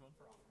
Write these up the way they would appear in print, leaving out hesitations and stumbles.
one for offering.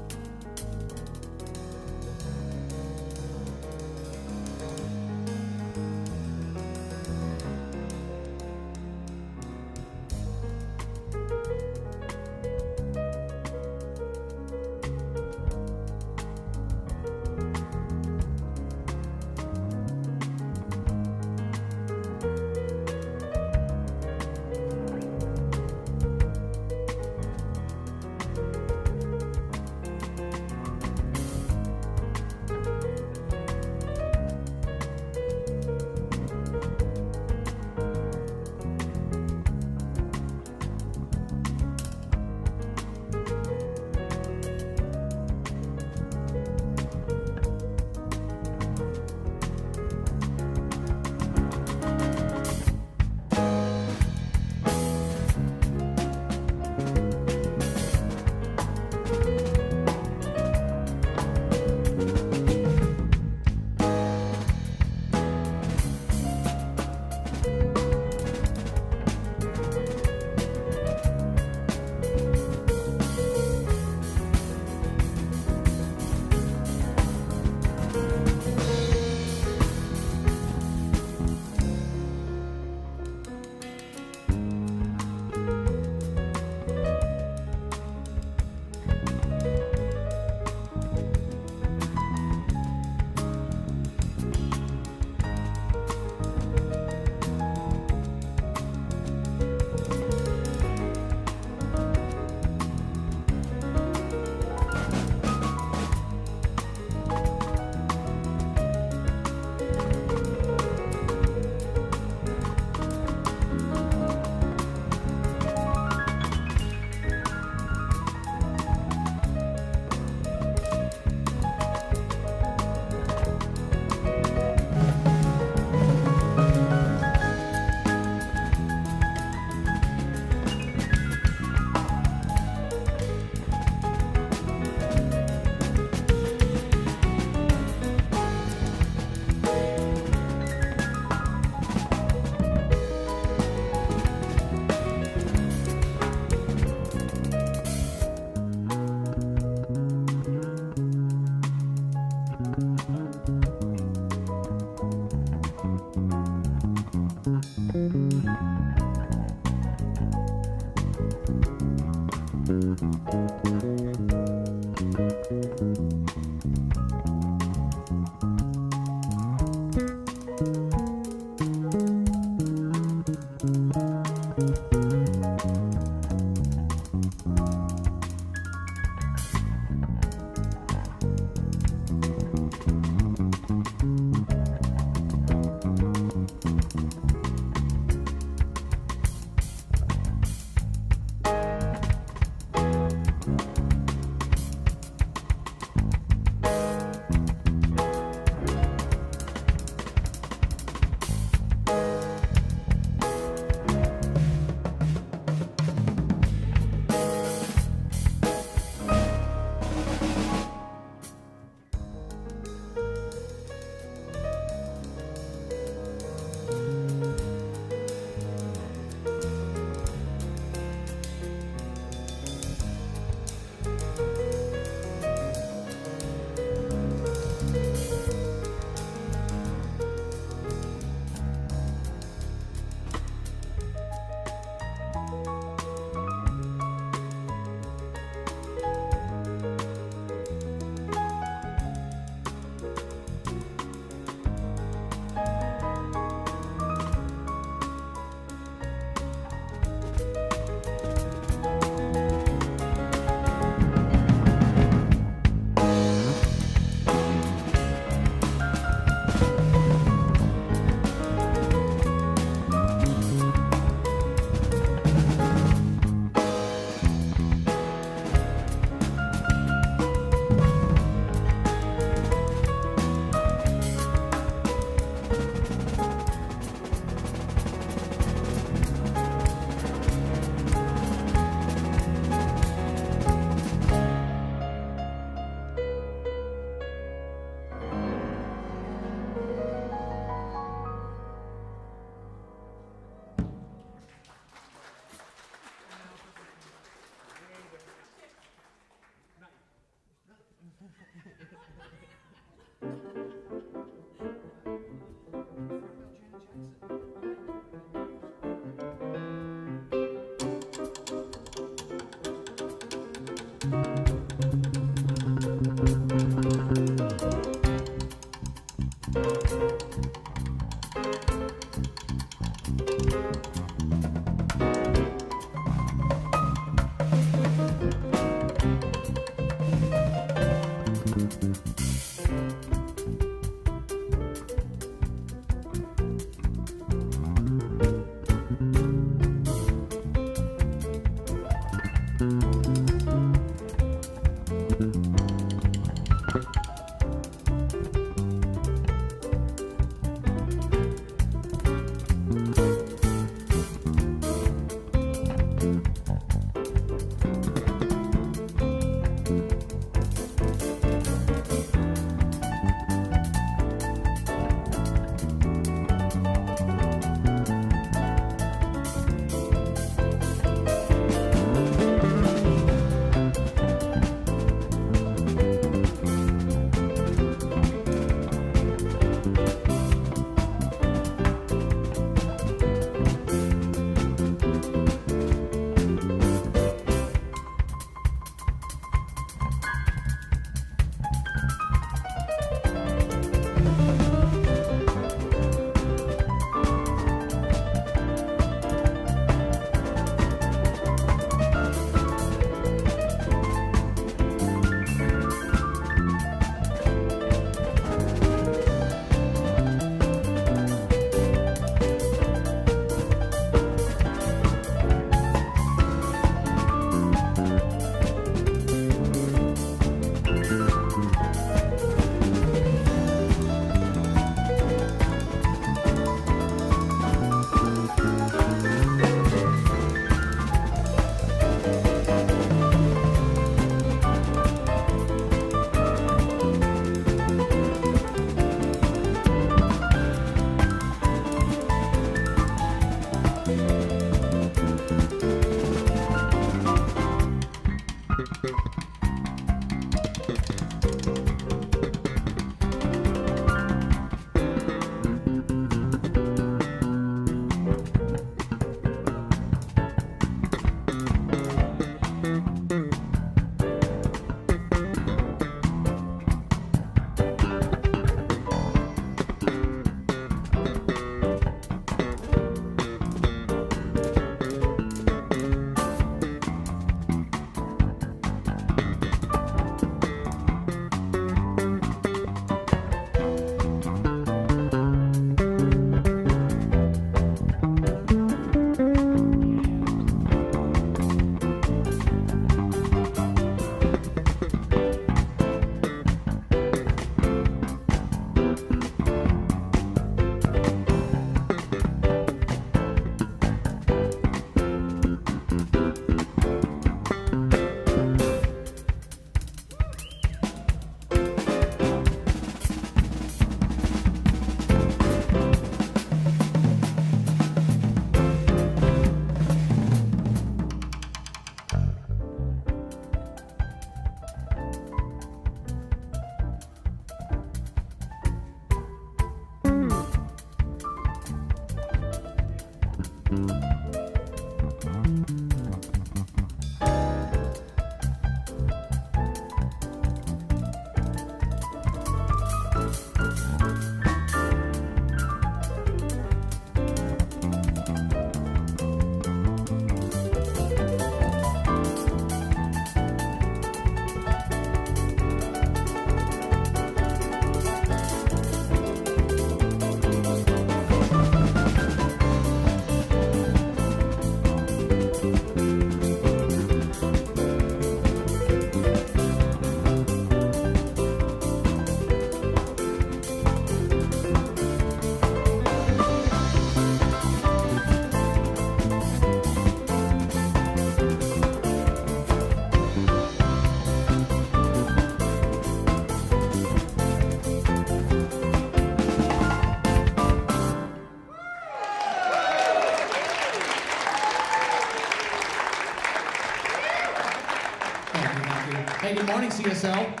Hey, good morning, CSL.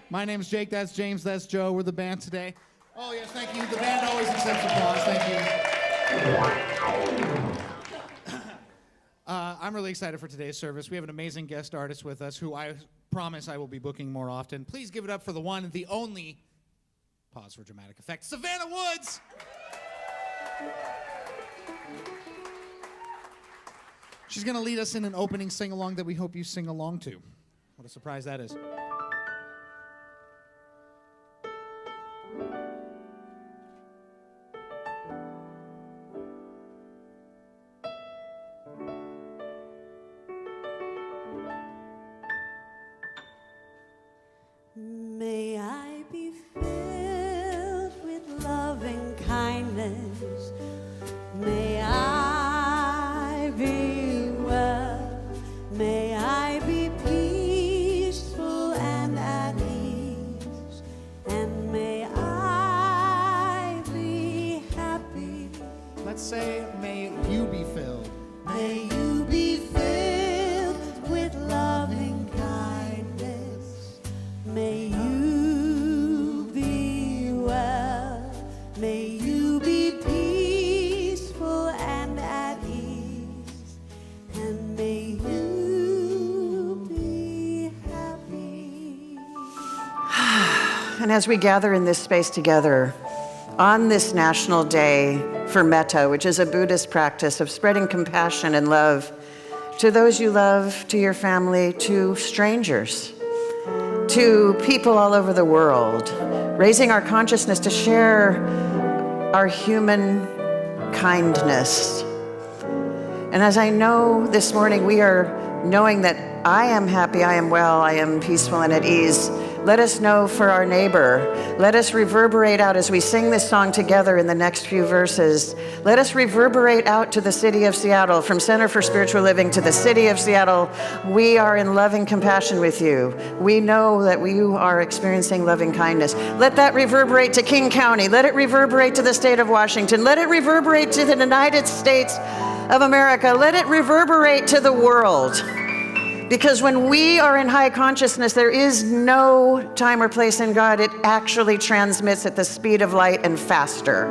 My name's Jake, that's James, that's Joe. We're the band today. Oh, yes, thank you. The band always accepts applause. Thank you. I'm really excited for today's service. We have an amazing guest artist with us who I promise I will be booking more often. Please give it up for the one, the only, pause for dramatic effect, Savannah Woods! She's going to lead us in an opening sing-along that we hope you sing along to. What a surprise that is. May I be filled with loving kindness. May I be well. May I be peaceful and at ease. And may I be happy. Let's say, may you be filled. May you be filled with loving kindness. May you be well. May you be peaceful and at ease. And may you be happy. And as we gather in this space together on this National Day for Metta, which is a Buddhist practice of spreading compassion and love to those you love, to your family, to strangers, to people all over the world, raising our consciousness to share our human kindness. And as I know this morning, we are knowing that I am happy, I am well, I am peaceful and at ease. Let us know for our neighbor. Let us reverberate out as we sing this song together in the next few verses. Let us reverberate out to the city of Seattle, from Center for Spiritual Living to the city of Seattle. We are in loving compassion with you. We know that you are experiencing loving kindness. Let that reverberate to King County. Let it reverberate to the state of Washington. Let it reverberate to the United States of America. Let it reverberate to the world. Because when we are in high consciousness, there is no time or place in God. It actually transmits at the speed of light and faster.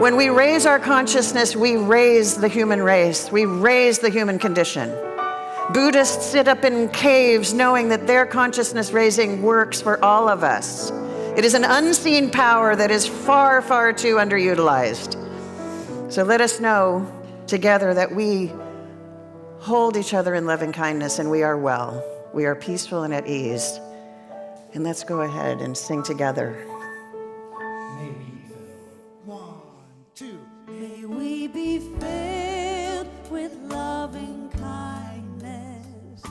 When we raise our consciousness, we raise the human race. We raise the human condition. Buddhists sit up in caves knowing that their consciousness raising works for all of us. It is an unseen power that is far, far too underutilized. So let us know together that we hold each other in loving kindness, and we are well. We are peaceful and at ease. And let's go ahead and sing together. May we be filled. 1, 2. May we be filled with loving kindness.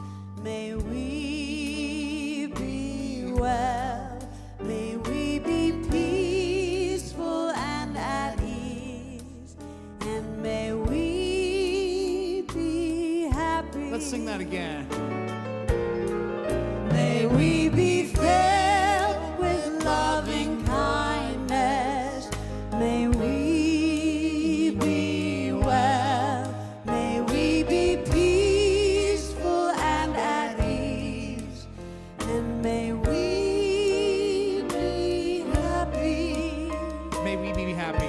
May we be well. May we be peaceful and at ease. And may we be happy. Let's sing that again. May we be filled with loving kindness. May we be well. May we be peaceful and at ease. And may we be happy. May we be happy.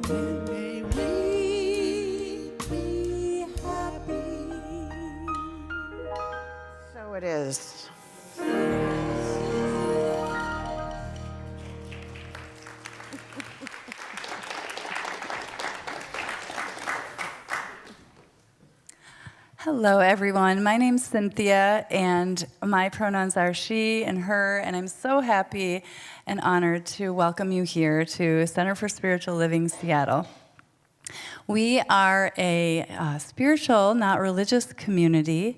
May we be happy. So it is. Hello, everyone. My name's Cynthia, and my pronouns are she and her, and I'm so happy and honored to welcome you here to Center for Spiritual Living, Seattle. We are a spiritual, not religious community,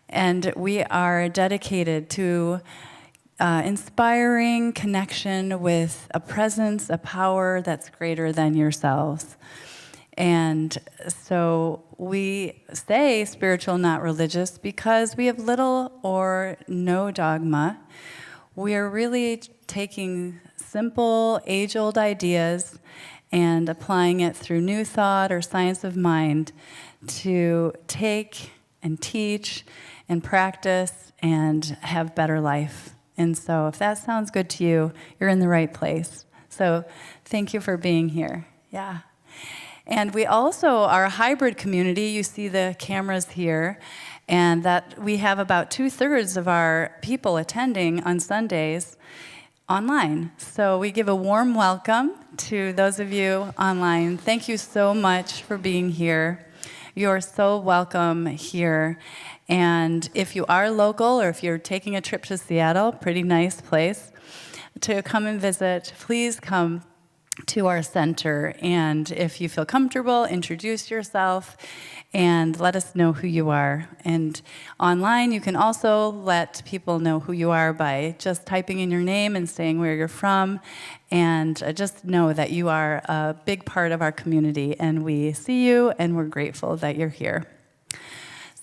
and we are dedicated to inspiring connection with a presence, a power that's greater than yourselves. And so we say spiritual, not religious, because we have little or no dogma. We are really taking simple, age-old ideas and applying it through new thought or science of mind to take and teach and practice and have better life. And so if that sounds good to you, you're in the right place. So thank you for being here. Yeah. And we also are a hybrid community. You see the cameras here, and that we have about 2/3 of our people attending on Sundays online. So we give a warm welcome to those of you online. Thank you so much for being here. You're so welcome here. And if you are local or if you're taking a trip to Seattle, pretty nice place to come and visit, please come to our center. And if you feel comfortable, introduce yourself and let us know who you are. And online, you can also let people know who you are by just typing in your name and saying where you're from. And just know that you are a big part of our community, and we see you, and we're grateful that you're here.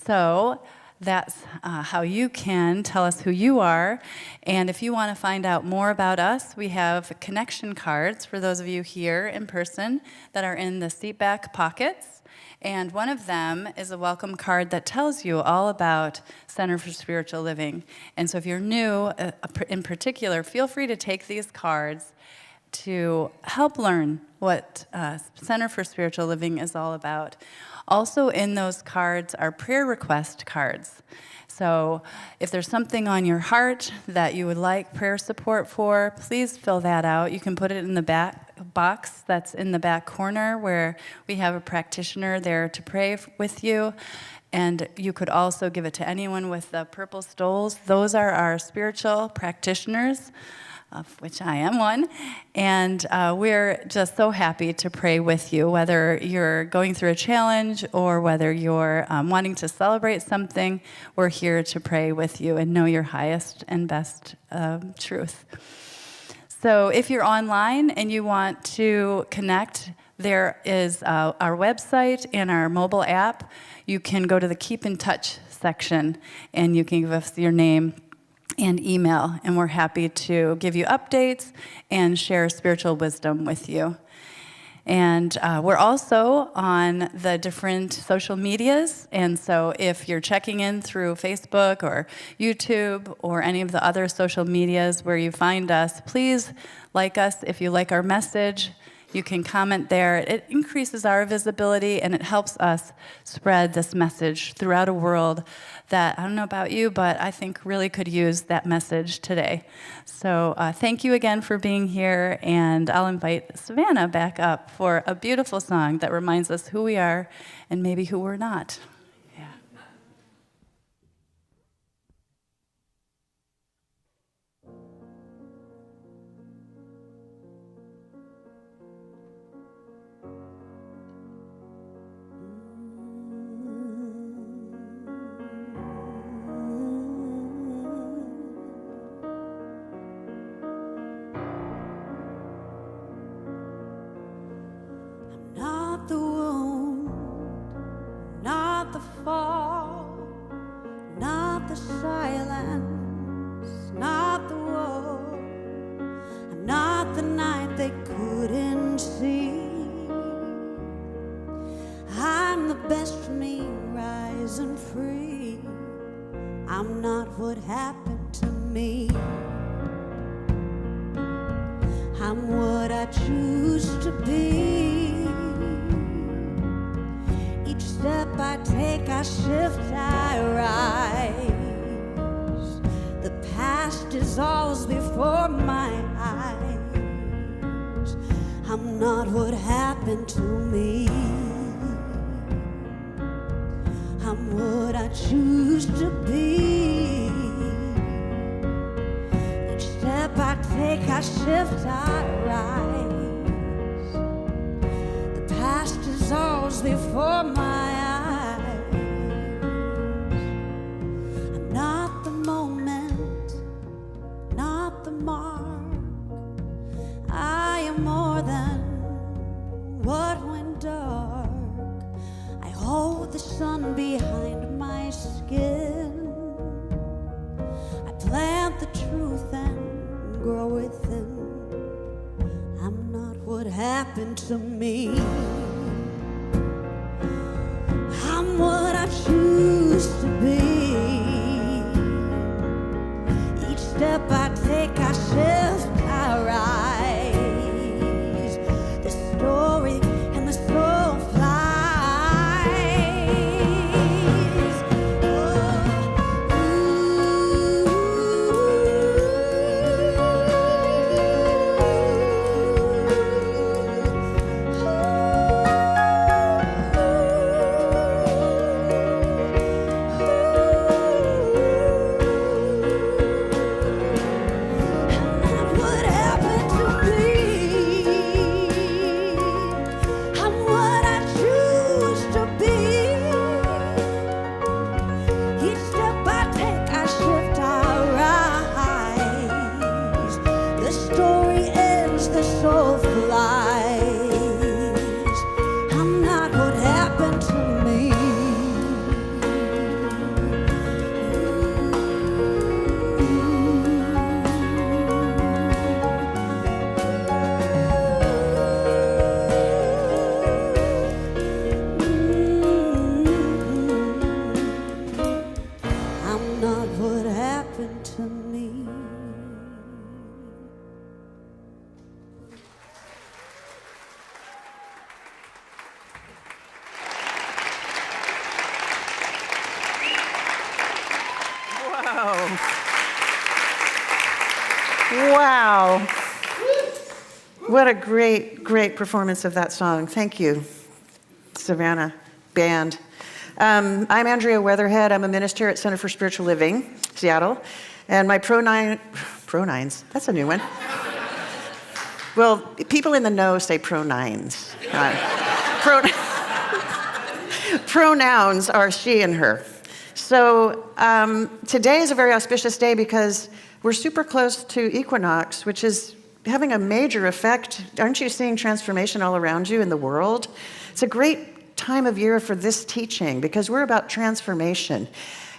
So that's how you can tell us who you are. And if you want to find out more about us, we have connection cards for those of you here in person that are in the seat back pockets. And one of them is a welcome card that tells you all about Center for Spiritual Living. And so if you're new in particular, feel free to take these cards to help learn what Center for Spiritual Living is all about. Also in those cards are prayer request cards. So if there's something on your heart that you would like prayer support for, please fill that out. You can put it in the back box that's in the back corner where we have a practitioner there to pray with you. And you could also give it to anyone with the purple stoles. Those are our spiritual practitioners, of which I am one, and we're just so happy to pray with you, whether you're going through a challenge or whether you're wanting to celebrate something. We're here to pray with you and know your highest and best truth. So if you're online and you want to connect, there is our website and our mobile app. You can go to the Keep in Touch section, and you can give us your name and email, and we're happy to give you updates and share spiritual wisdom with you. And we're also on the different social medias, and so if you're checking in through Facebook or YouTube or any of the other social medias where you find us, please like us if you like our message. You can comment there. It increases our visibility, and it helps us spread this message throughout a world that, I don't know about you, but I think really could use that message today. So thank you again for being here, and I'll invite Savannah back up for a beautiful song that reminds us who we are and maybe who we're not. Yeah. Not the wound, not the fall, not the silence, not the war. I'm not the night they couldn't see. I'm the best of me, rising free. I'm not what happened to me. I'm what I choose to be. Each step I take, I shift, I rise. The past dissolves before my eyes. I'm not what happened to me. I'm what I choose to be. Each step I take, I shift, I rise. The past dissolves before my eyes. I'm not the moment, not the mark. I am more than what went dark. I hold the sun behind my skin. I plant the truth and grow within. I'm not what happened to me. I'm what I choose to be. Each step I take, I shift, I rise. The story and the soul flies. What a great, great performance of that song. Thank you, Savannah Band. I'm Andrea Weatherhead. I'm a minister at Center for Spiritual Living, Seattle. And my pronouns, that's a new one. Well, people in the know say pronouns. Pronouns are she and her. So today is a very auspicious day because we're super close to equinox, which is having a major effect. Aren't you seeing transformation all around you in the world? It's a great time of year for this teaching because we're about transformation.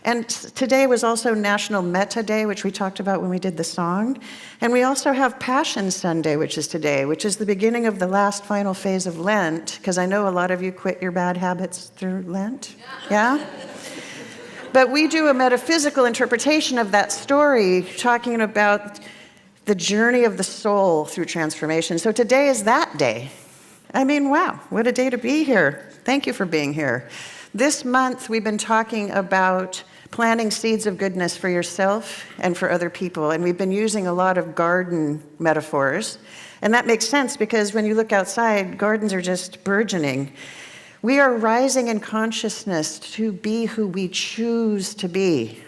And today was also National Metta Day, which we talked about when we did the song. And we also have Passion Sunday, which is today, which is the beginning of the last final phase of Lent, because I know a lot of you quit your bad habits through Lent. Yeah? But we do a metaphysical interpretation of that story, talking about the journey of the soul through transformation. So today is that day. I mean, wow, what a day to be here. Thank you for being here. This month, we've been talking about planting seeds of goodness for yourself and for other people. And we've been using a lot of garden metaphors. And that makes sense because when you look outside, gardens are just burgeoning. We are rising in consciousness to be who we choose to be,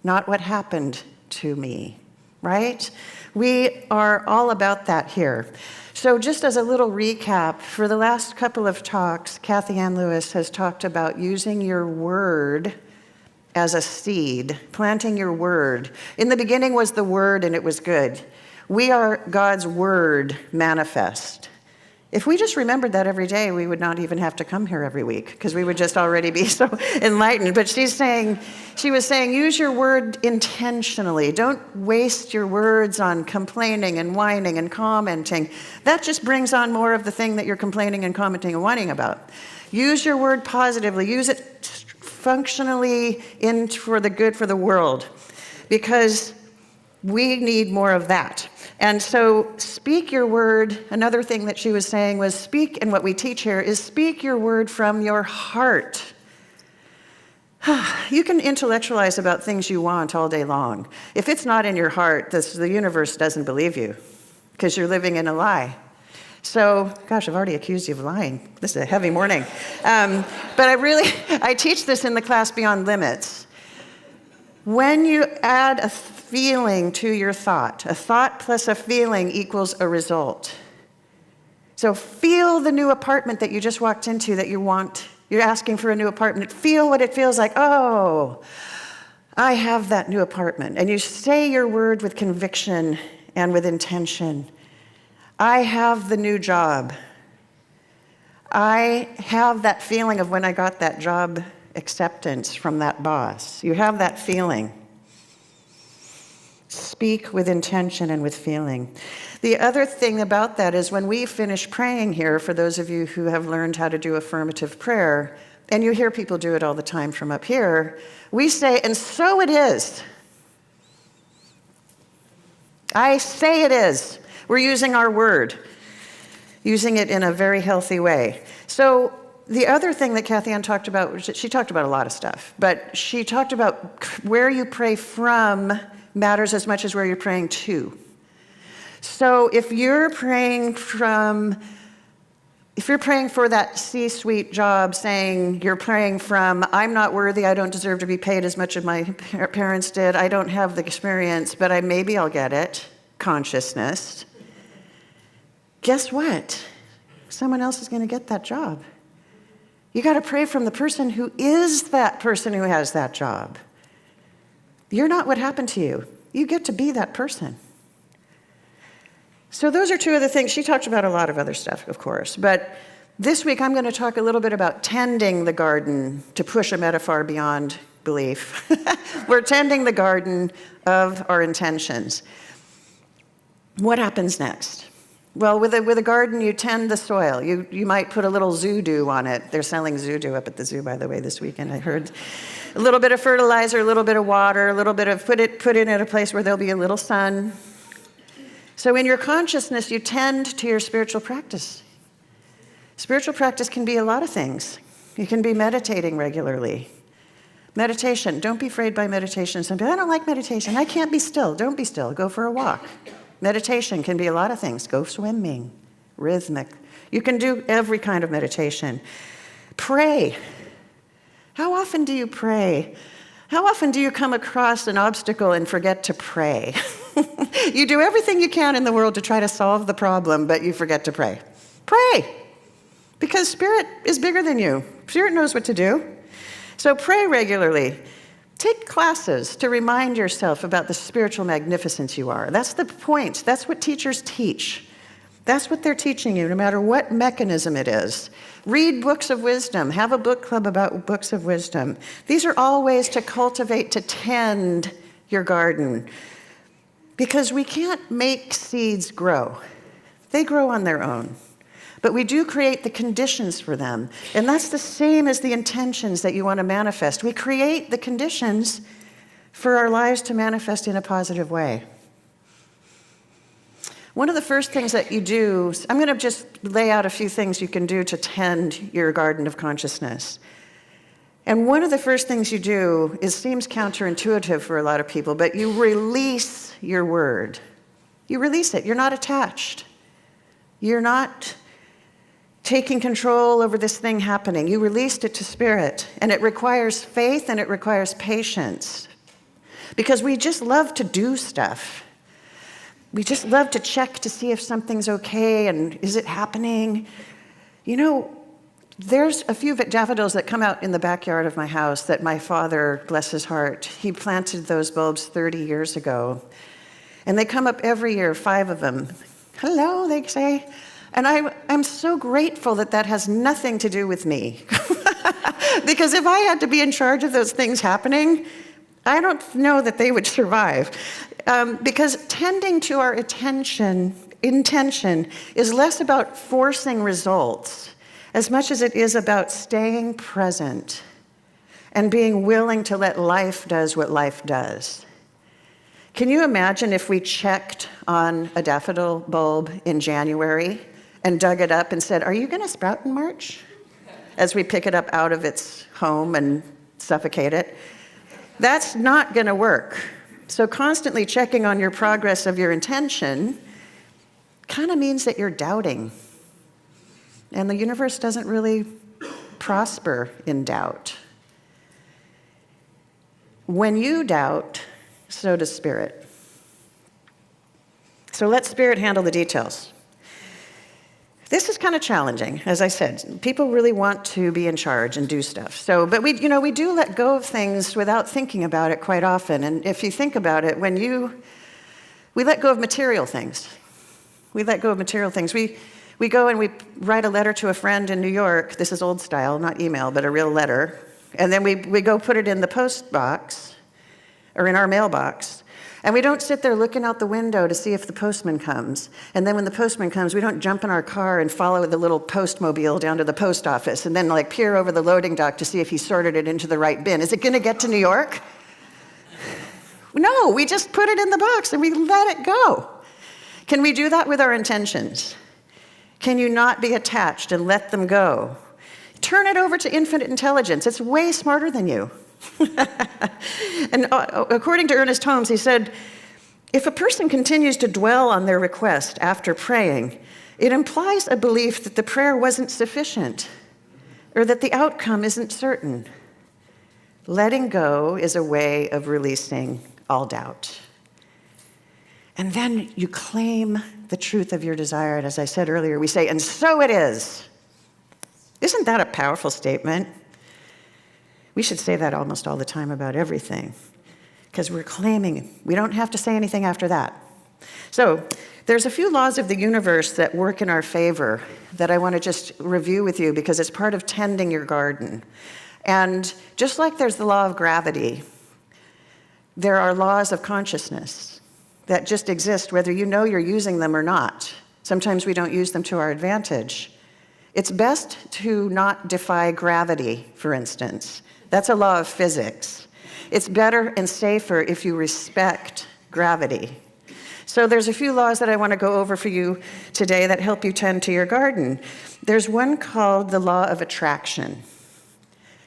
not what happened to me, right? We are all about that here. So just as a little recap, for the last couple of talks, Kathy Ann Lewis has talked about using your word as a seed, planting your word. In the beginning was the word and it was good. We are God's word manifest. If we just remembered that every day, we would not even have to come here every week because we would just already be so enlightened. But she was saying, use your word intentionally. Don't waste your words on complaining and whining and commenting. That just brings on more of the thing that you're complaining and commenting and whining about. Use your word positively. Use it functionally for the good for the world because we need more of that. And so speak your word. Another thing that she was saying was speak, and what we teach here is speak your word from your heart. You can intellectualize about things you want all day long. If it's not in your heart, the universe doesn't believe you because you're living in a lie. So, gosh, I've already accused you of lying. This is a heavy morning. But I teach this in the class Beyond Limits. When you add a feeling to your thought, a thought plus a feeling equals a result. So feel the new apartment that you just walked into that you want. You're asking for a new apartment. Feel what it feels like. Oh, I have that new apartment. And you say your word with conviction and with intention. I have the new job. I have that feeling of when I got that job acceptance from that boss. You have that feeling. Speak with intention and with feeling. The other thing about that is when we finish praying here, for those of you who have learned how to do affirmative prayer, and you hear people do it all the time from up here, we say, and so it is. I say it is. We're using our word, using it in a very healthy way. So the other thing that Kathy Ann talked about, she talked about a lot of stuff, but she talked about where you pray from matters as much as where you're praying to. So if you're praying for that C-suite job, saying you're praying from, I'm not worthy, I don't deserve to be paid as much as my parents did, I don't have the experience, but maybe I'll get it, consciousness. Guess what? Someone else is going to get that job. You got to pray from the person who is that person who has that job. You're not what happened to you. You get to be that person. So those are two of the things. She talked about a lot of other stuff, of course. But this week I'm going to talk a little bit about tending the garden, to push a metaphor beyond belief. We're tending the garden of our intentions. What happens next? Well, with a garden, you tend the soil. You might put a little Zoodoo on it. They're selling Zoodoo up at the zoo, by the way, this weekend, I heard. A little bit of fertilizer, a little bit of water, a little bit of put it in at a place where there'll be a little sun. So in your consciousness, you tend to your spiritual practice. Spiritual practice can be a lot of things. You can be meditating regularly. Meditation. Don't be afraid by meditation. Some people, I don't like meditation. I can't be still. Don't be still. Go for a walk. Meditation can be a lot of things. Go swimming, rhythmic. You can do every kind of meditation. Pray. How often do you pray? How often do you come across an obstacle and forget to pray? You do everything you can in the world to try to solve the problem, but you forget to pray. Pray, because Spirit is bigger than you. Spirit knows what to do. So pray regularly. Take classes to remind yourself about the spiritual magnificence you are. That's the point. That's what teachers teach. That's what they're teaching you, no matter what mechanism it is. Read books of wisdom. Have a book club about books of wisdom. These are all ways to cultivate, to tend your garden. Because we can't make seeds grow. They grow on their own. But we do create the conditions for them. And that's the same as the intentions that you want to manifest. We create the conditions for our lives to manifest in a positive way. One of the first things that you do, I'm going to just lay out a few things you can do to tend your garden of consciousness. And one of the first things you do seems counterintuitive for a lot of people, but you release your word. You release it. You're not attached. You're not taking control over this thing happening. You released it to Spirit, and it requires faith and it requires patience. Because we just love to do stuff. We just love to check to see if something's okay and is it happening. You know, there's a few daffodils that come out in the backyard of my house that my father, bless his heart, he planted those bulbs 30 years ago. And they come up every year, 5 of them. Hello, they say. And I'm so grateful that that has nothing to do with me. Because if I had to be in charge of those things happening, I don't know that they would survive. Because tending to our intention is less about forcing results as much as it is about staying present and being willing to let life does what life does. Can you imagine if we checked on a daffodil bulb in January and dug it up and said, "Are you going to sprout in March?" as we pick it up out of its home and suffocate it? That's not going to work. So constantly checking on your progress of your intention kind of means that you're doubting. And the universe doesn't really prosper in doubt. When you doubt, so does Spirit. So let Spirit handle the details. This is kind of challenging, as I said. People really want to be in charge and do stuff. But we do let go of things without thinking about it quite often. And if you think about it, we let go of material things. We let go of material things. We go and we write a letter to a friend in New York. This is old style, not email, but a real letter. And then we go put it in the post box, or in our mailbox. And we don't sit there looking out the window to see if the postman comes. And then when the postman comes, we don't jump in our car and follow the little postmobile down to the post office and then peer over the loading dock to see if he sorted it into the right bin. Is it going to get to New York? No, we just put it in the box and we let it go. Can we do that with our intentions? Can you not be attached and let them go? Turn it over to infinite intelligence. It's way smarter than you. And according to Ernest Holmes, he said, if a person continues to dwell on their request after praying, it implies a belief that the prayer wasn't sufficient or that the outcome isn't certain. Letting go is a way of releasing all doubt. And then you claim the truth of your desire. And as I said earlier, we say, and so it is. Isn't that a powerful statement? We should say that almost all the time about everything, because we're claiming. We don't have to say anything after that. So there's a few laws of the universe that work in our favor that I want to just review with you, because it's part of tending your garden. And just like there's the law of gravity, there are laws of consciousness that just exist whether you know you're using them or not. Sometimes we don't use them to our advantage. It's best to not defy gravity, for instance. That's a law of physics. It's better and safer if you respect gravity. So there's a few laws that I want to go over for you today that help you tend to your garden. There's one called the law of attraction.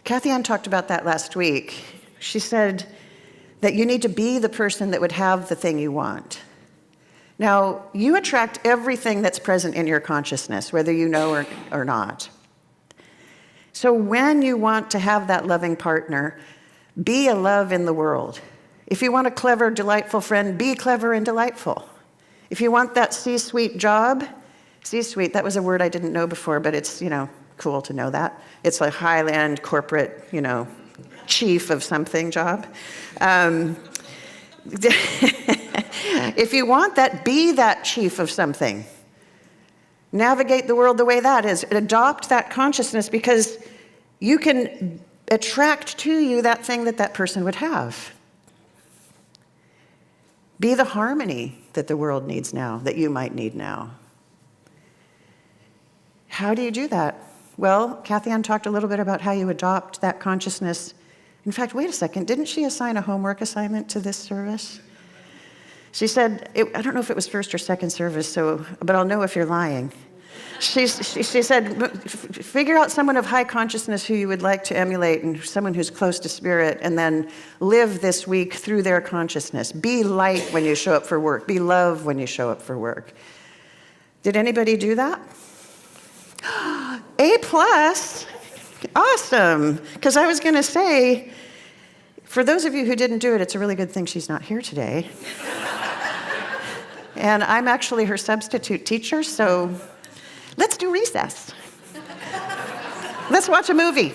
Kathy Ann talked about that last week. She said that you need to be the person that would have the thing you want. Now, you attract everything that's present in your consciousness, whether you know or not. So when you want to have that loving partner, be a love in the world. If you want a clever, delightful friend, be clever and delightful. If you want that C-suite job, C-suite, that was a word I didn't know before, but it's, cool to know that. It's a high-end corporate, chief of something job. If you want that, be that chief of something. Navigate the world the way that is. Adopt that consciousness, because you can attract to you that thing that person would have. Be the harmony that the world needs now, that you might need now. How do you do that? Well, Kathy Ann talked a little bit about how you adopt that consciousness. In fact, wait a second, didn't she assign a homework assignment to this service? She said, I don't know if it was first or second service, but I'll know if you're lying. She said, figure out someone of high consciousness who you would like to emulate, and someone who's close to spirit, and then live this week through their consciousness. Be light when you show up for work. Be love when you show up for work. Did anybody do that? A+. Awesome. Because I was going to say, for those of you who didn't do it, it's a really good thing she's not here today. And I'm actually her substitute teacher, so let's do recess. Let's watch a movie.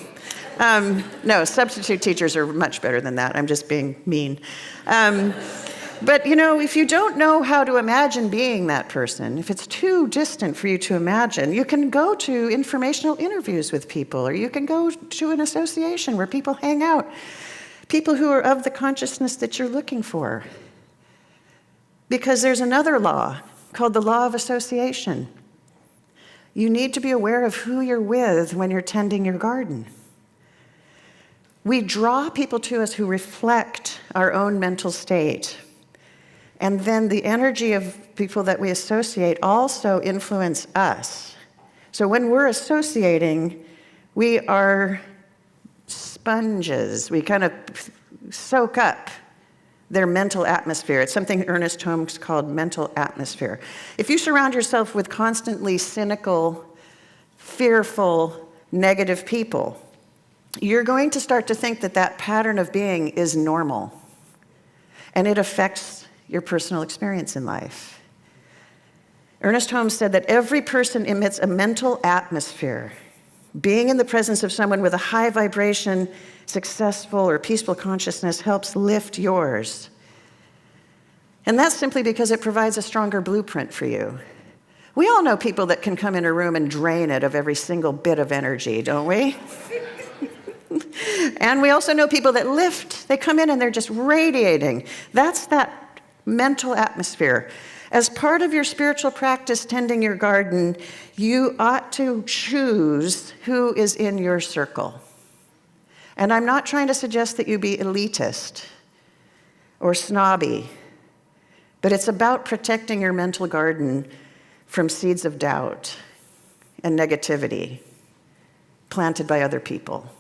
No, substitute teachers are much better than that. I'm just being mean. But, if you don't know how to imagine being that person, if it's too distant for you to imagine, you can go to informational interviews with people, or you can go to an association where people hang out, people who are of the consciousness that you're looking for. Because there's another law called the law of association. You need to be aware of who you're with when you're tending your garden. We draw people to us who reflect our own mental state. And then the energy of people that we associate also influence us. So when we're associating, we are sponges. We kind of soak up their mental atmosphere. It's something Ernest Holmes called mental atmosphere. If you surround yourself with constantly cynical, fearful, negative people, you're going to start to think that pattern of being is normal. And it affects your personal experience in life. Ernest Holmes said that every person emits a mental atmosphere. Being in the presence of someone with a high vibration, successful or peaceful consciousness helps lift yours. And that's simply because it provides a stronger blueprint for you. We all know people that can come in a room and drain it of every single bit of energy, don't we? And we also know people that lift. They come in and they're just radiating. That's that mental atmosphere. As part of your spiritual practice tending your garden, you ought to choose who is in your circle. And I'm not trying to suggest that you be elitist or snobby, but it's about protecting your mental garden from seeds of doubt and negativity planted by other people.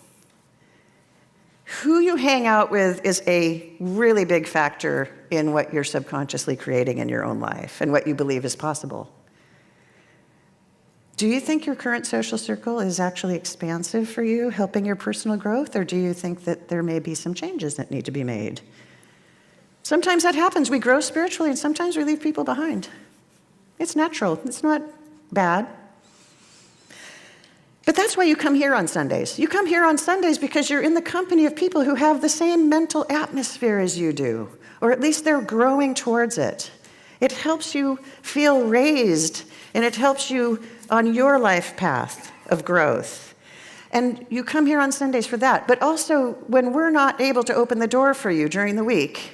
Who you hang out with is a really big factor in what you're subconsciously creating in your own life and what you believe is possible. Do you think your current social circle is actually expansive for you, helping your personal growth, or do you think that there may be some changes that need to be made? Sometimes that happens. We grow spiritually, and sometimes we leave people behind. It's natural. It's not bad. But that's why you come here on Sundays. You come here on Sundays because you're in the company of people who have the same mental atmosphere as you do, or at least they're growing towards it. It helps you feel raised, and it helps you on your life path of growth. And you come here on Sundays for that. But also, when we're not able to open the door for you during the week,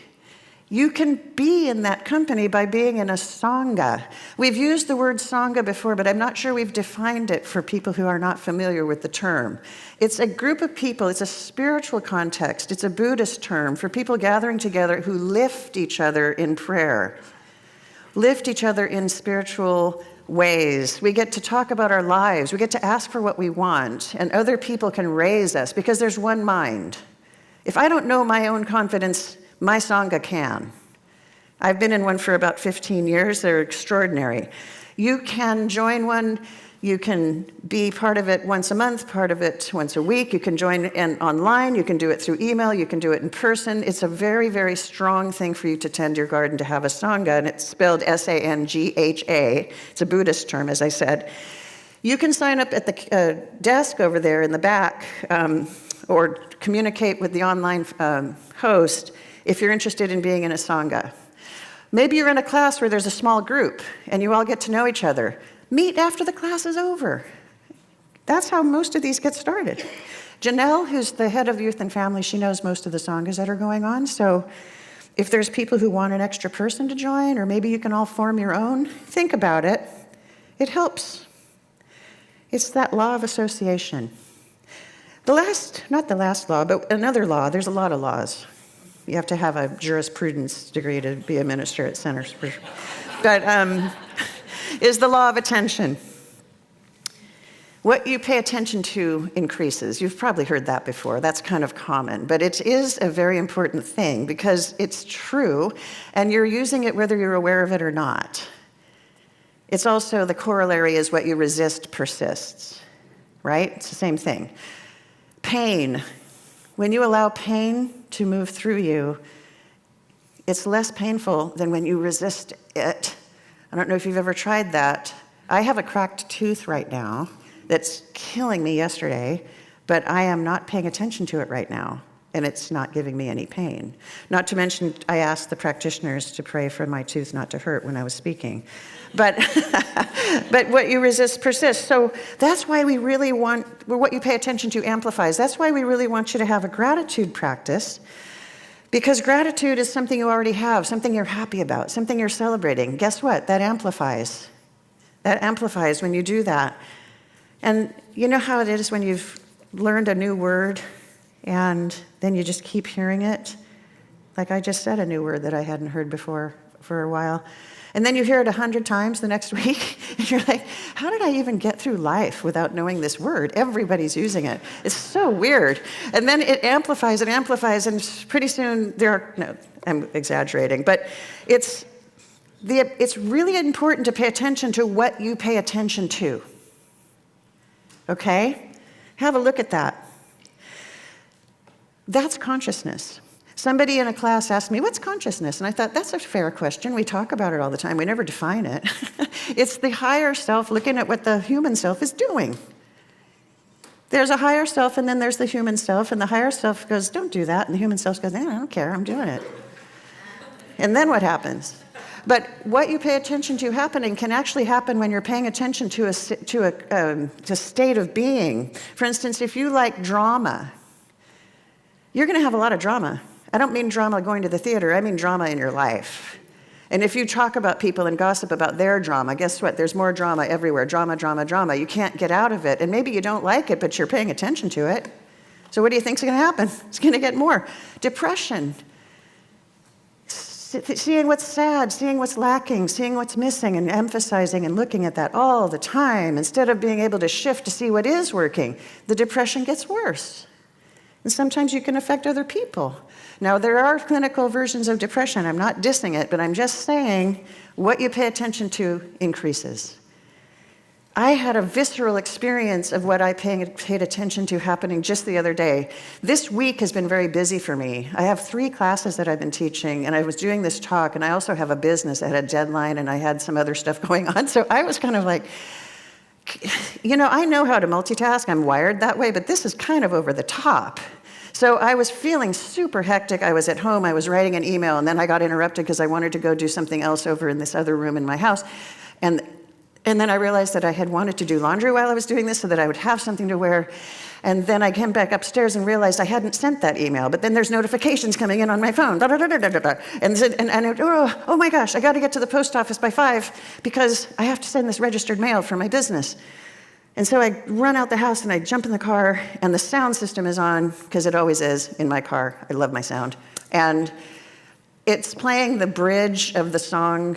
you can be in that company by being in a sangha. We've used the word sangha before, but I'm not sure we've defined it for people who are not familiar with the term. It's a group of people, it's a spiritual context, it's a Buddhist term for people gathering together who lift each other in prayer, lift each other in spiritual ways. We get to talk about our lives, we get to ask for what we want, and other people can raise us because there's one mind. If I don't know my own confidence, my sangha can. I've been in one for about 15 years. They're extraordinary. You can join one. You can be part of it once a month, part of it once a week. You can join online. You can do it through email. You can do it in person. It's a very, very strong thing for you to tend your garden, to have a Sangha, and it's spelled S-A-N-G-H-A. It's a Buddhist term, as I said. You can sign up at the desk over there in the back, or communicate with the online host if you're interested in being in a Sangha. Maybe you're in a class where there's a small group and you all get to know each other. Meet after the class is over. That's how most of these get started. Janelle, who's the head of Youth and Family, she knows most of the Sanghas that are going on. So if there's people who want an extra person to join, or maybe you can all form your own, think about it. It helps. It's that law of association. Not the last law, but another law. There's a lot of laws. You have to have a jurisprudence degree to be a minister at centers. But is the law of attention. What you pay attention to increases. You've probably heard that before. That's kind of common. But it is a very important thing because it's true, and you're using it whether you're aware of it or not. It's also the corollary is what you resist persists, right? It's the same thing. Pain. When you allow pain to move through you, it's less painful than when you resist it. I don't know if you've ever tried that. I have a cracked tooth right now that's killing me yesterday, but I am not paying attention to it right now, and it's not giving me any pain. Not to mention, I asked the practitioners to pray for my tooth not to hurt when I was speaking. But, but what you resist persists. So that's why we really want, what you pay attention to amplifies. That's why we really want you to have a gratitude practice. Because gratitude is something you already have, something you're happy about, something you're celebrating. Guess what? That amplifies. That amplifies when you do that. And you know how it is when you've learned a new word and then you just keep hearing it? Like I just said a new word that I hadn't heard before for a while. And then you hear it 100 times the next week, and you're like, how did I even get through life without knowing this word? Everybody's using it. It's so weird. And then it amplifies, and pretty soon no, I'm exaggerating, but it's really important to pay attention to what you pay attention to. Okay? Have a look at that. That's consciousness. Somebody in a class asked me, what's consciousness? And I thought, that's a fair question. We talk about it all the time. We never define it. It's the higher self looking at what the human self is doing. There's a higher self, and then there's the human self, and the higher self goes, don't do that. And the human self goes, I don't care, I'm doing it. And then what happens? But what you pay attention to happening can actually happen when you're paying attention to a state of being. For instance, if you like drama, you're going to have a lot of drama. I don't mean drama going to the theater, I mean drama in your life. And if you talk about people and gossip about their drama, guess what? There's more drama everywhere. Drama, drama, drama. You can't get out of it. And maybe you don't like it, but you're paying attention to it. So what do you think's going to happen? It's going to get more. Depression. Seeing what's sad, seeing what's lacking, seeing what's missing, and emphasizing and looking at that all the time, instead of being able to shift to see what is working, the depression gets worse. And sometimes you can affect other people. Now, there are clinical versions of depression. I'm not dissing it, but I'm just saying what you pay attention to increases. I had a visceral experience of what I paid attention to happening just the other day. This week has been very busy for me. I have 3 classes that I've been teaching, and I was doing this talk, and I also have a business that had a deadline, and I had some other stuff going on. So I was kind of like, you know, I know how to multitask. I'm wired that way, but this is kind of over the top. So I was feeling super hectic. I was at home. I was writing an email, and then I got interrupted because I wanted to go do something else over in this other room in my house. And then I realized that I had wanted to do laundry while I was doing this so that I would have something to wear. And then I came back upstairs and realized I hadn't sent that email. But then there's notifications coming in on my phone. Da, da, da, da, da, da. Oh my gosh, I got to get to the post office by 5 because I have to send this registered mail for my business. And so I run out the house and I jump in the car, and the sound system is on, because it always is in my car. I love my sound. And it's playing the bridge of the song,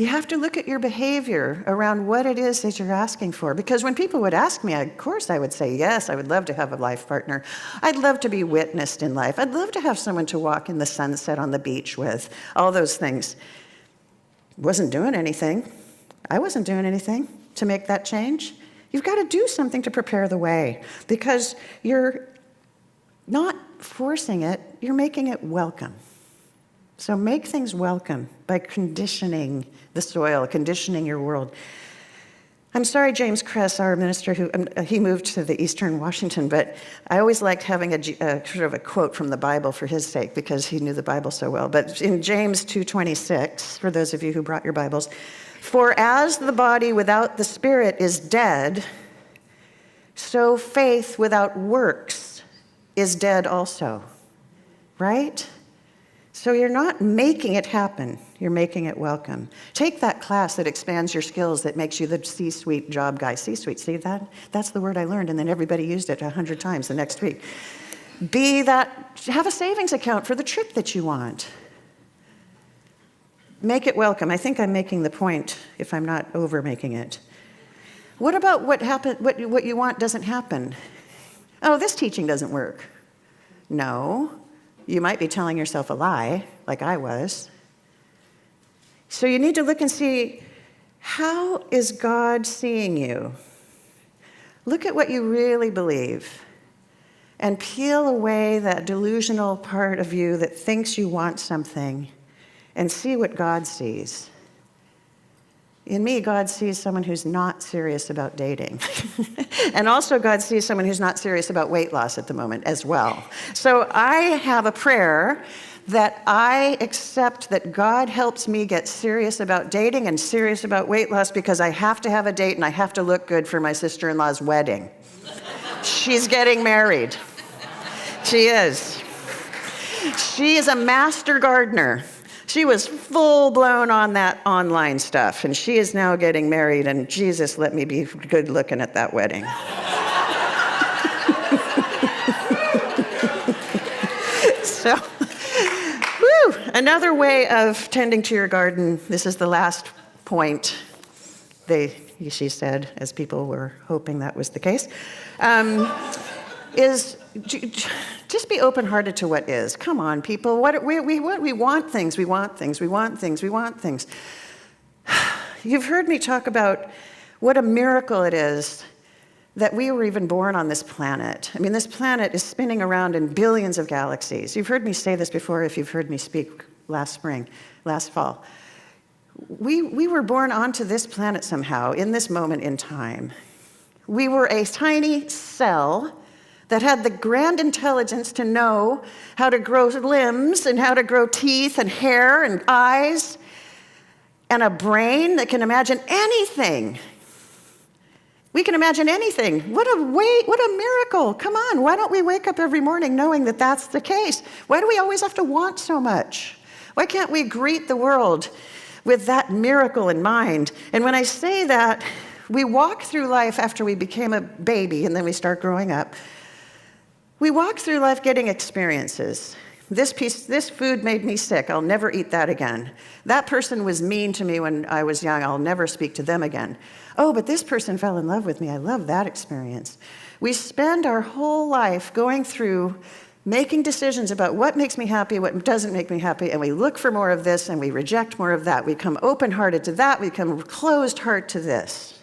You have to look at your behavior around what it is that you're asking for. Because when people would ask me, of course I would say, yes, I would love to have a life partner. I'd love to be witnessed in life. I'd love to have someone to walk in the sunset on the beach with, all those things. Wasn't doing anything. I wasn't doing anything to make that change. You've got to do something to prepare the way, because you're not forcing it, you're making it welcome. So make things welcome by conditioning the soil, conditioning your world. I'm sorry, James Kress, our minister, he moved to the Eastern Washington, but I always liked having a sort of a quote from the Bible for his sake, because he knew the Bible so well. But in James 2:26, for those of you who brought your Bibles, for as the body without the spirit is dead, so faith without works is dead also. Right? So you're not making it happen, you're making it welcome. Take that class that expands your skills, that makes you the C-suite job guy. C-suite, see that? That's the word I learned, and then everybody used it 100 times the next week. Have a savings account for the trip that you want. Make it welcome. I think I'm making the point if I'm not over making it. What about what you want doesn't happen? Oh, this teaching doesn't work. No. You might be telling yourself a lie, like I was. So you need to look and see, how is God seeing you? Look at what you really believe and peel away that delusional part of you that thinks you want something and see what God sees. In me, God sees someone who's not serious about dating. And also God sees someone who's not serious about weight loss at the moment as well. So I have a prayer that I accept that God helps me get serious about dating and serious about weight loss, because I have to have a date and I have to look good for my sister-in-law's wedding. She's getting married. She is. She is a master gardener. She was full-blown on that online stuff, and she is now getting married, and Jesus, let me be good looking at that wedding. So, another way of tending to your garden, this is the last point, she said, as people were hoping that was the case, is just be open-hearted to what is. Come on, people. We want things. We want things. We want things. We want things. You've heard me talk about what a miracle it is that we were even born on this planet. I mean, this planet is spinning around in billions of galaxies. You've heard me say this before if you've heard me speak last fall. We were born onto this planet somehow in this moment in time. We were a tiny cell that had the grand intelligence to know how to grow limbs and how to grow teeth and hair and eyes, and a brain that can imagine anything. We can imagine anything. What a miracle. Come on, why don't we wake up every morning knowing that that's the case? Why do we always have to want so much? Why can't we greet the world with that miracle in mind? And when I say that, we walk through life after we became a baby and then we start growing up. We walk through life getting experiences. This food made me sick. I'll never eat that again. That person was mean to me when I was young. I'll never speak to them again. Oh, but this person fell in love with me. I love that experience. We spend our whole life going through making decisions about what makes me happy, what doesn't make me happy, and we look for more of this and we reject more of that. We become open-hearted to that. We become closed heart to this.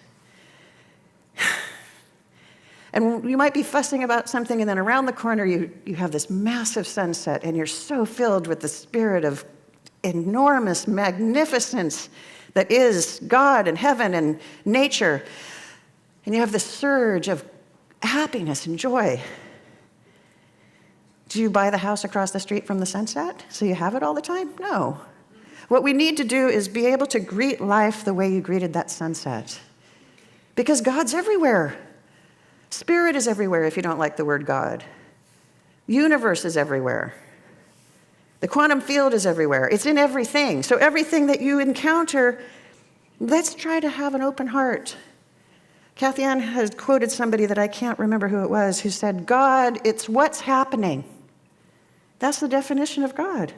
And you might be fussing about something, and then around the corner you have this massive sunset, and you're so filled with the spirit of enormous magnificence that is God and heaven and nature. And you have this surge of happiness and joy. Do you buy the house across the street from the sunset so you have it all the time? No. What we need to do is be able to greet life the way you greeted that sunset. Because God's everywhere. Spirit is everywhere if you don't like the word God. Universe is everywhere. The quantum field is everywhere. It's in everything. So everything that you encounter, let's try to have an open heart. Kathy Ann has quoted somebody that I can't remember who it was, who said, God, it's what's happening. That's the definition of God.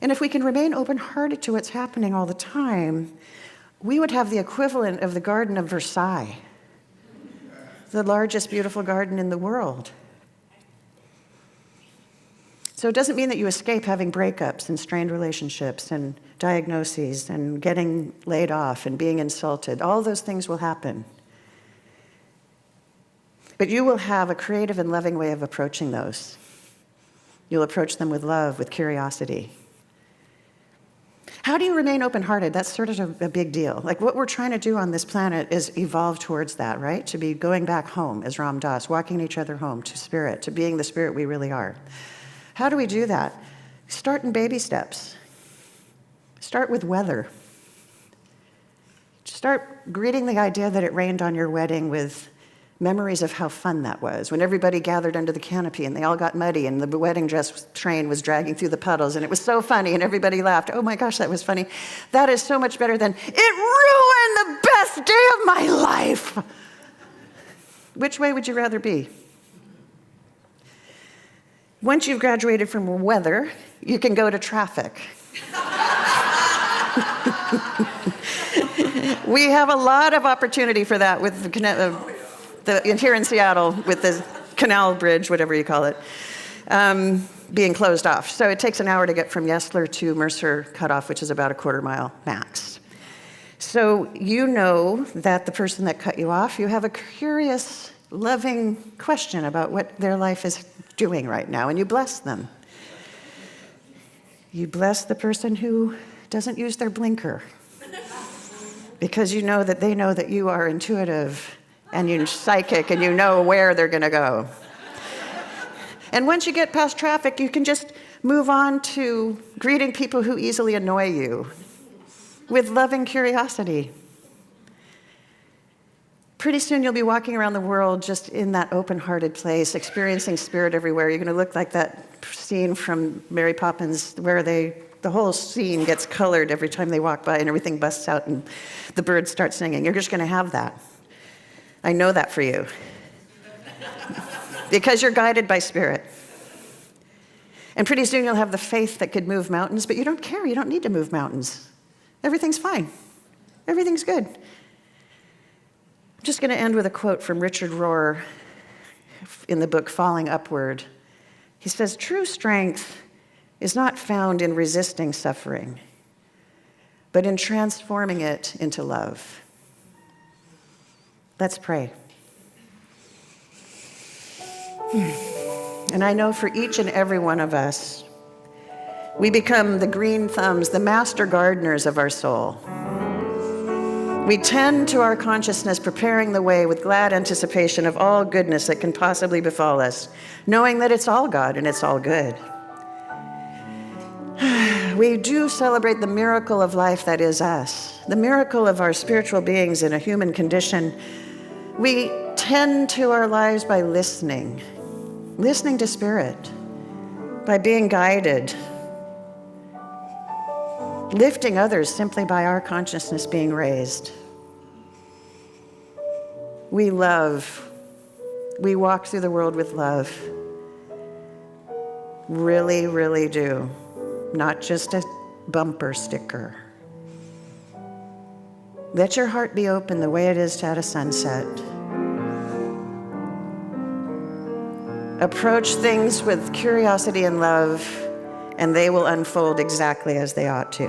And if we can remain open-hearted to what's happening all the time, we would have the equivalent of the Garden of Versailles, the largest beautiful garden in the world. So it doesn't mean that you escape having breakups and strained relationships and diagnoses and getting laid off and being insulted. All those things will happen. But you will have a creative and loving way of approaching those. You'll approach them with love, with curiosity. How do you remain open-hearted? That's sort of a big deal. Like what we're trying to do on this planet is evolve towards that, right? To be going back home as Ram Dass, walking each other home to spirit, to being the spirit we really are. How do we do that? Start in baby steps. Start with weather. Start greeting the idea that it rained on your wedding with memories of how fun that was, when everybody gathered under the canopy and they all got muddy and the wedding dress train was dragging through the puddles and it was so funny and everybody laughed. Oh my gosh, that was funny. That is so much better than, it ruined the best day of my life. Which way would you rather be? Once you've graduated from weather, you can go to traffic. We have a lot of opportunity for that with here in Seattle with the canal bridge, whatever you call it, being closed off. So it takes an hour to get from Yesler to Mercer Cutoff, which is about a quarter mile max. So you know that the person that cut you off, you have a curious, loving question about what their life is doing right now, and you bless them. You bless the person who doesn't use their blinker because you know that you are intuitive and you're psychic and you know where they're going to go. And once you get past traffic, you can just move on to greeting people who easily annoy you with loving curiosity. Pretty soon you'll be walking around the world just in that open-hearted place, experiencing spirit everywhere. You're going to look like that scene from Mary Poppins where the whole scene gets colored every time they walk by and everything busts out and the birds start singing. You're just going to have that. I know that for you. Because you're guided by spirit. And pretty soon you'll have the faith that could move mountains, but you don't care. You don't need to move mountains. Everything's fine. Everything's good. I'm just going to end with a quote from Richard Rohr in the book Falling Upward. He says, "True strength is not found in resisting suffering, but in transforming it into love." Let's pray. And I know for each and every one of us, we become the green thumbs, the master gardeners of our soul. We tend to our consciousness, preparing the way with glad anticipation of all goodness that can possibly befall us, knowing that it's all God and it's all good. We do celebrate the miracle of life that is us, the miracle of our spiritual beings in a human condition. We tend to our lives by listening to spirit, by being guided, lifting others simply by our consciousness being raised. We love. We walk through the world with love. Really, really do. Not just a bumper sticker. Let your heart be open the way it is at a sunset. Approach things with curiosity and love, and they will unfold exactly as they ought to.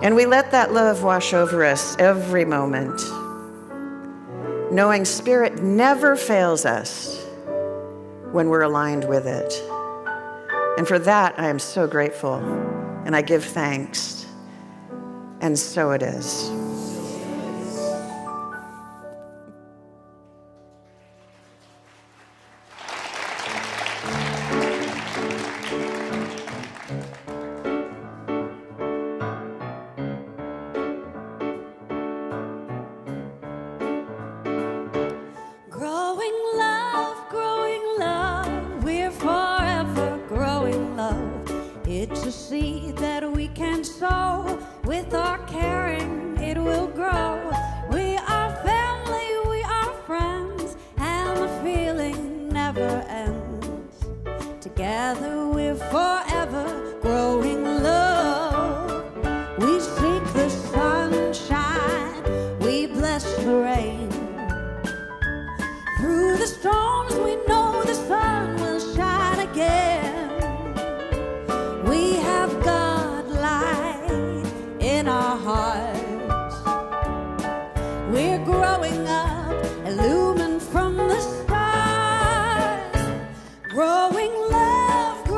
And we let that love wash over us every moment, knowing spirit never fails us when we're aligned with it. And for that, I am so grateful, and I give thanks. And so it is. Growing love, we're forever growing love. It's a seed that we can sow. With our caring, it will grow. We are family, we are friends, and the feeling never ends. Together we're forever the storms, we know the sun will shine again. We have God light in our hearts. We're growing up, illumined from the stars. Growing love,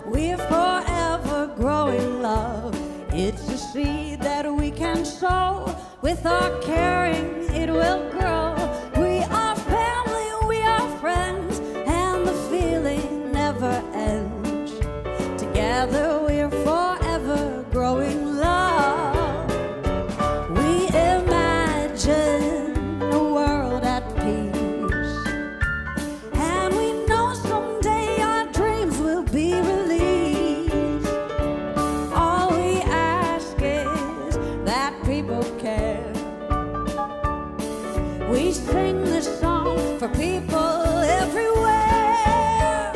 we're forever growing love. It's a seed that we can sow. With our caring, it will grow. We are family, we are friends, and the feeling never ends. Together we're forever growing love. We imagine a world at peace, and we know someday our dreams will be released. All we ask is that people care. We sing this song for people everywhere.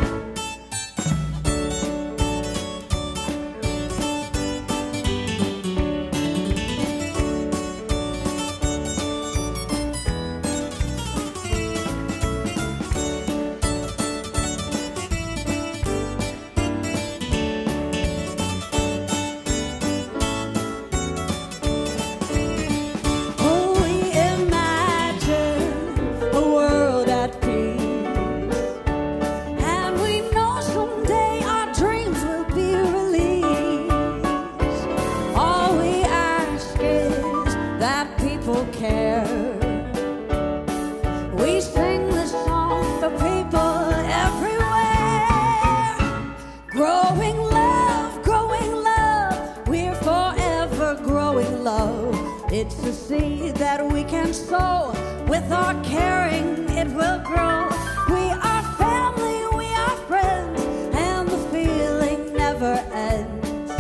Oh, we imagine a world at peace, and we know someday our dreams will be released. All we ask is that people care. We sing this song for people everywhere. Growing love, we're forever growing love. It's a seed that we can sow. With our caring, it will grow. We are family, we are friends, and the feeling never ends.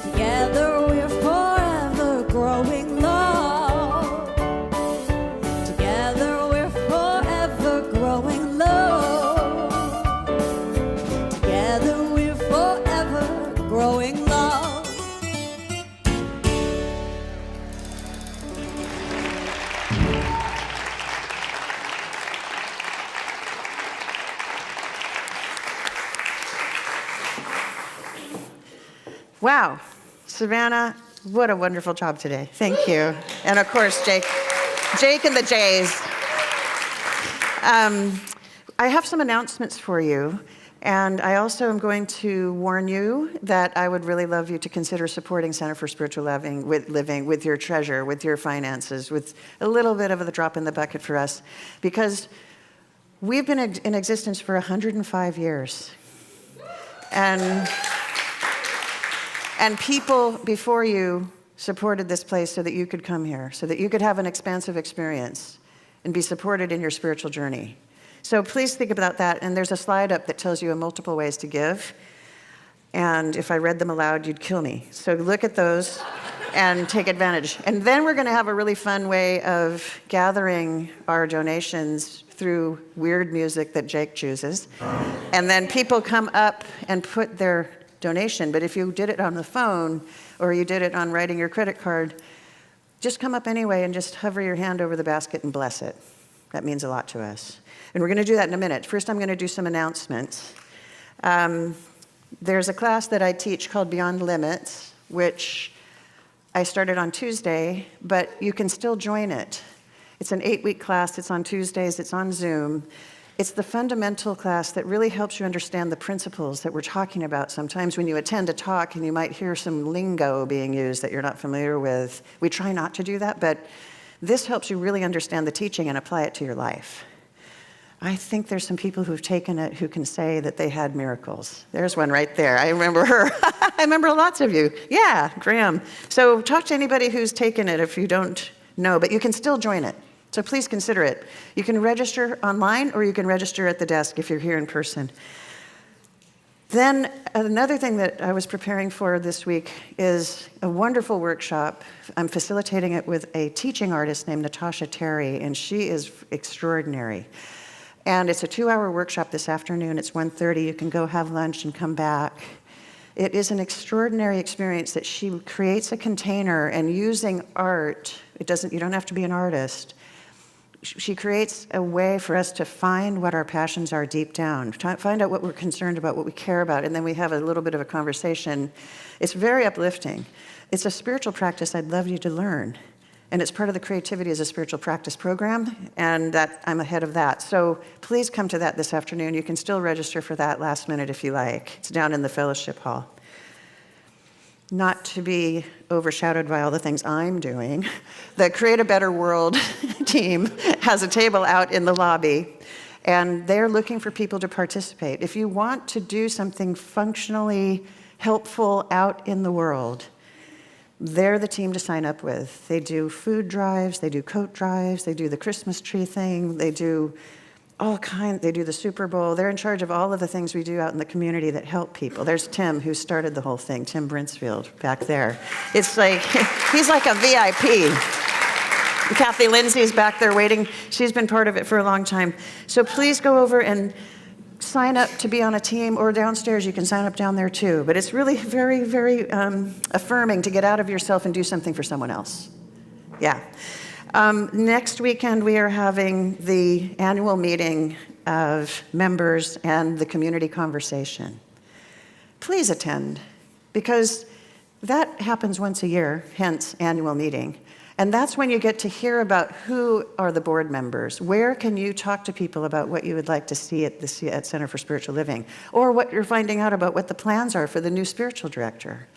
Together we're forever growing love. Together we're forever growing love. Together we're forever growing love. Wow. Savannah, what a wonderful job today. Thank you. And of course, Jake and the Jays. I have some announcements for you. And I also am going to warn you that I would really love you to consider supporting Center for Spiritual Living with your treasure, with your finances, with a little bit of a drop in the bucket for us. Because we've been in existence for 105 years. And people before you supported this place so that you could come here, so that you could have an expansive experience and be supported in your spiritual journey. So please think about that. And there's a slide up that tells you multiple ways to give. And if I read them aloud, you'd kill me. So look at those and take advantage. And then we're going to have a really fun way of gathering our donations through weird music that Jake chooses. And then people come up and put their donation. But if you did it on the phone or you did it on writing your credit card, just come up anyway and just hover your hand over the basket and bless it. That means a lot to us. And we're going to do that in a minute. First, I'm going to do some announcements. There's a class that I teach called Beyond Limits, which I started on Tuesday, but you can still join it. It's an 8-week class. It's on Tuesdays. It's on Zoom. It's the fundamental class that really helps you understand the principles that we're talking about. Sometimes when you attend a talk and you might hear some lingo being used that you're not familiar with, we try not to do that, but this helps you really understand the teaching and apply it to your life. I think there's some people who've taken it who can say that they had miracles. There's one right there. I remember her. I remember lots of you. Yeah, Graham. So talk to anybody who's taken it if you don't know, but you can still join it. So please consider it. You can register online or you can register at the desk if you're here in person. Then another thing that I was preparing for this week is a wonderful workshop. I'm facilitating it with a teaching artist named Natasha Terry, and she is extraordinary. And it's a 2-hour workshop this afternoon. It's 1:30. You can go have lunch and come back. It is an extraordinary experience that she creates a container and using art, you don't have to be an artist, she creates a way for us to find what our passions are deep down, find out what we're concerned about, what we care about, and then we have a little bit of a conversation. It's very uplifting. It's a spiritual practice I'd love you to learn. And it's part of the Creativity as a Spiritual Practice program, and that I'm ahead of that. So please come to that this afternoon. You can still register for that last minute if you like. It's down in the fellowship hall. Not to be overshadowed by all the things I'm doing, the Create a Better World team has a table out in the lobby, and they're looking for people to participate. If you want to do something functionally helpful out in the world, they're the team to sign up with. They do food drives, they do coat drives, they do the Christmas tree thing, they do they do the Super Bowl. They're in charge of all of the things we do out in the community that help people. There's Tim, who started the whole thing, Tim Brinsfield, back there. It's like, he's like a VIP. Kathy Lindsay's back there waiting. She's been part of it for a long time. So please go over and sign up to be on a team, or downstairs, you can sign up down there too. But it's really very, very affirming to get out of yourself and do something for someone else. Yeah. Next weekend, we are having the annual meeting of members and the community conversation. Please attend, because that happens once a year, hence annual meeting. And that's when you get to hear about who are the board members. Where can you talk to people about what you would like to see at Center for Spiritual Living, or what you're finding out about what the plans are for the new spiritual director.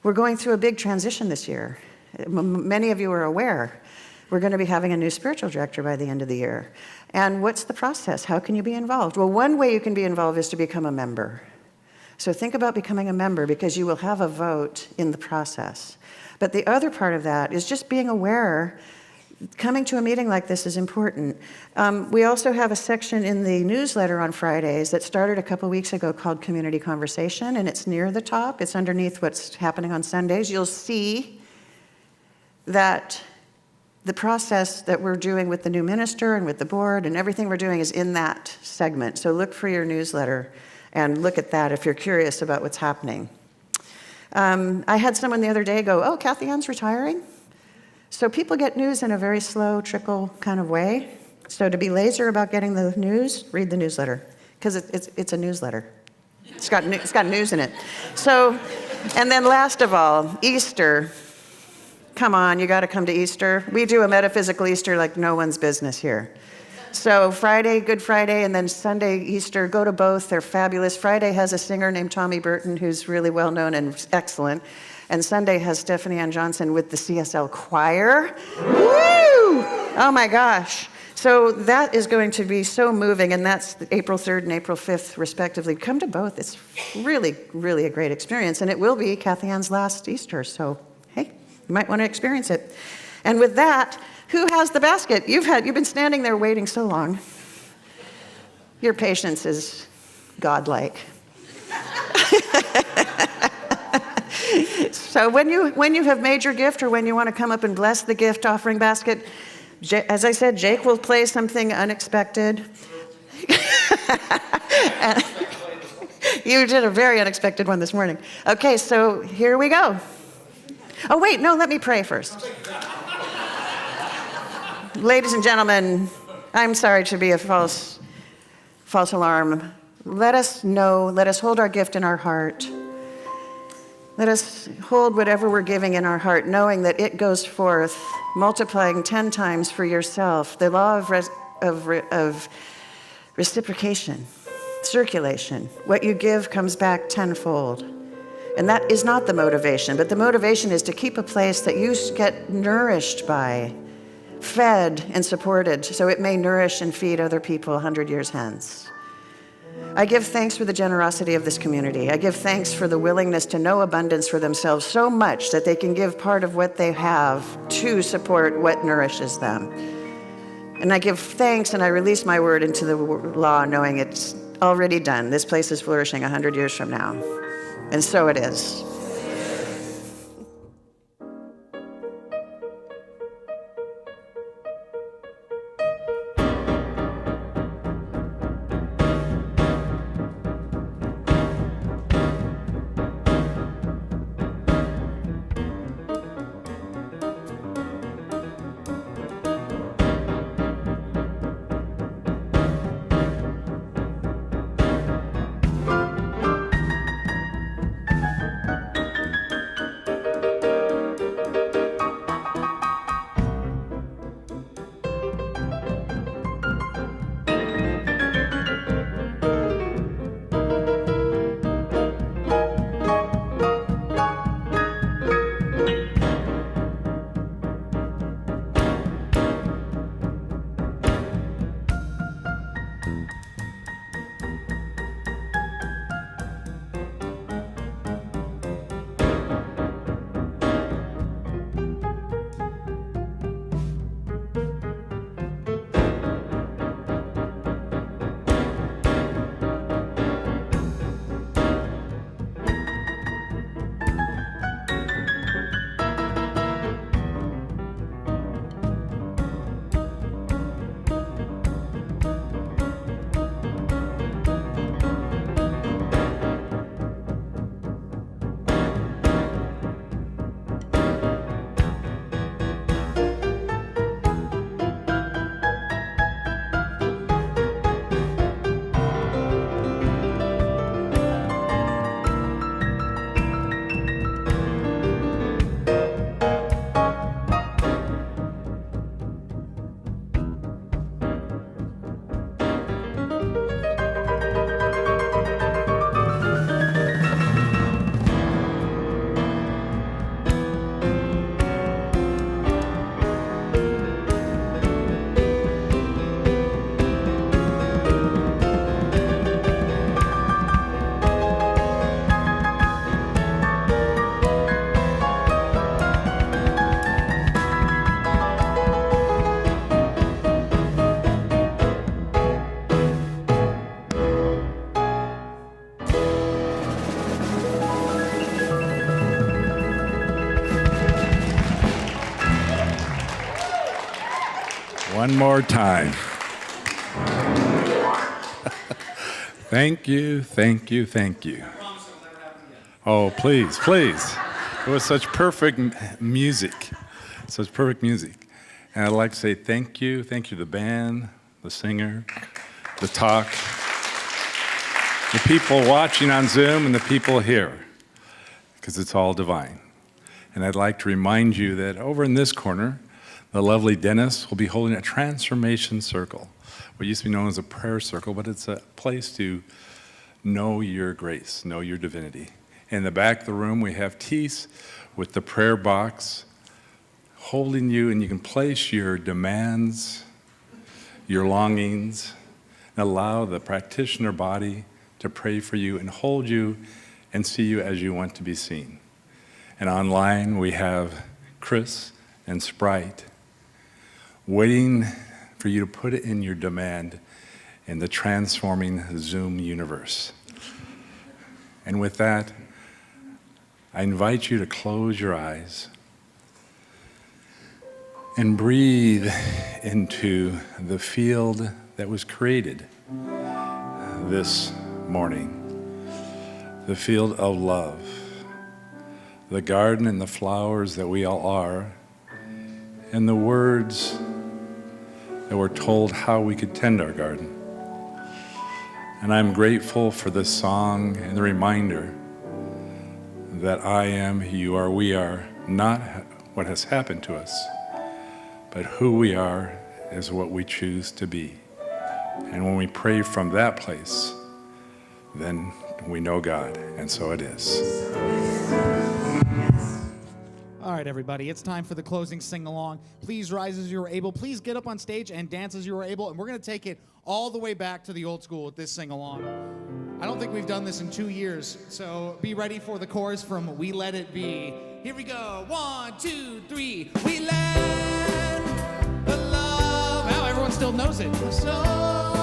We're going through a big transition this year. Many of you are aware. We're going to be having a new spiritual director by the end of the year. And what's the process? How can you be involved? Well, one way you can be involved is to become a member. So think about becoming a member, because you will have a vote in the process. But the other part of that is just being aware. Coming to a meeting like this is important. We also have a section in the newsletter on Fridays that started a couple weeks ago called Community Conversation, and it's near the top. It's underneath what's happening on Sundays. You'll see that the process that we're doing with the new minister and with the board and everything we're doing is in that segment. So look for your newsletter and look at that if you're curious about what's happening. I had someone the other day go, "Oh, Kathy Ann's retiring?" So people get news in a very slow trickle kind of way. So to be laser about getting the news, read the newsletter, because it's a newsletter. It's got news in it. So, and then last of all, Easter. Come on, you got to come to Easter. We do a metaphysical Easter like no one's business here. So Friday, Good Friday, and then Sunday, Easter, go to both. They're fabulous. Friday has a singer named Tommy Burton, who's really well known and excellent. And Sunday has Stephanie Ann Johnson with the CSL Choir. Woo! Oh my gosh. So that is going to be so moving, and that's April 3rd and April 5th, respectively. Come to both. It's really, really a great experience, and it will be Kathy Ann's last Easter, so hey, you might want to experience it. And with that, who has the basket? You've been standing there waiting so long. Your patience is godlike. So when you have made your gift, or when you want to come up and bless the gift offering basket, as I said, Jake will play something unexpected. You did a very unexpected one this morning. Okay, so here we go. Oh, wait, no, let me pray first. Ladies and gentlemen, I'm sorry to be a false alarm. Let us hold our gift in our heart. Let us hold whatever we're giving in our heart, knowing that it goes forth, multiplying 10 times for yourself. The law of reciprocation, circulation. What you give comes back tenfold. And that is not the motivation, but the motivation is to keep a place that you get nourished by, fed and supported, so it may nourish and feed other people 100 years hence. I give thanks for the generosity of this community. I give thanks for the willingness to know abundance for themselves so much that they can give part of what they have to support what nourishes them. And I give thanks, and I release my word into the law, knowing it's already done. This place is flourishing 100 years from now. And so it is. more time. Thank you, thank you, thank you. Oh, please, please. It was such perfect music. Such perfect music. And I'd like to say thank you to the band, the singer, the talk, the people watching on Zoom, and the people here, because it's all divine. And I'd like to remind you that over in this corner, the lovely Dennis will be holding a transformation circle, what used to be known as a prayer circle, but it's a place to know your grace, know your divinity. In the back of the room, we have Tees with the prayer box holding you, and you can place your demands, your longings, and allow the practitioner body to pray for you and hold you and see you as you want to be seen. And online, we have Chris and Sprite waiting for you to put it in your demand in the transforming Zoom universe. And with that, I invite you to close your eyes and breathe into the field that was created this morning, the field of love, the garden and the flowers that we all are, and the words that we're told how we could tend our garden. And I'm grateful for this song and the reminder that I am, you are, we are, not what has happened to us, but who we are is what we choose to be. And when we pray from that place, then we know God, and so it is. All right, everybody, it's time for the closing sing-along. Please rise as you are able. Please get up on stage and dance as you are able, and we're going to take it all the way back to the old school with this sing-along. I don't think we've done this in 2 years, so be ready for the chorus from We Let It Be. Here we go. 1, 2, 3. We let the love. Now everyone still knows it. So